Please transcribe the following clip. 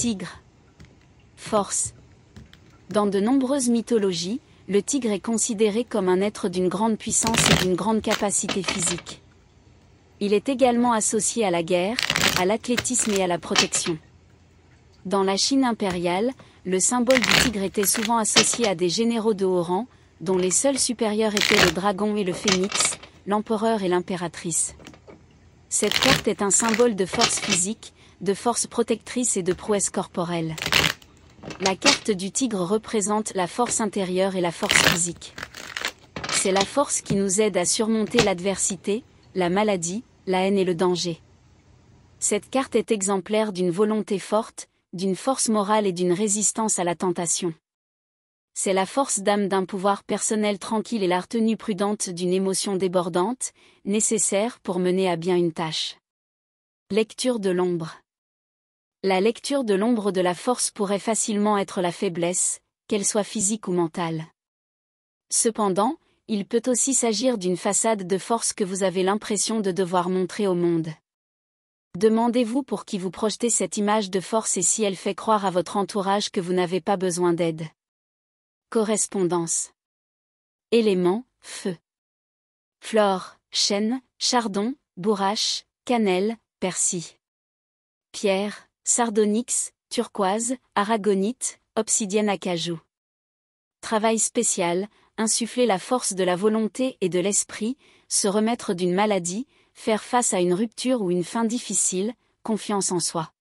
tigre. Force. Dans de nombreuses mythologies, le tigre est considéré comme un être d'une grande puissance et d'une grande capacité physique. Il est également associé à la guerre, à l'athlétisme et à la protection. Dans la Chine impériale, le symbole du tigre était souvent associé à des généraux de haut rang, dont les seuls supérieurs étaient le dragon et le phénix, l'empereur et l'impératrice. Cette carte est un symbole de force physique, de force protectrice et de prouesse corporelle. La carte du tigre représente la force intérieure et la force physique. C'est la force qui nous aide à surmonter l'adversité, la maladie, la haine et le danger. Cette carte est exemplaire d'une volonté forte, d'une force morale et d'une résistance à la tentation. C'est la force d'âme d'un pouvoir personnel tranquille et la retenue prudente d'une émotion débordante, nécessaire pour mener à bien une tâche. Lecture de l'ombre. La lecture de l'ombre de la force pourrait facilement être la faiblesse, qu'elle soit physique ou mentale. Cependant, il peut aussi s'agir d'une façade de force que vous avez l'impression de devoir montrer au monde. Demandez-vous pour qui vous projetez cette image de force et si elle fait croire à votre entourage que vous n'avez pas besoin d'aide. Correspondance. Éléments, feu. Flore, chêne, chardon, bourrache, cannelle, persil. Pierre, sardonyx, turquoise, aragonite, obsidienne acajou. Travail spécial, insuffler la force de la volonté et de l'esprit, se remettre d'une maladie, faire face à une rupture ou une fin difficile, confiance en soi.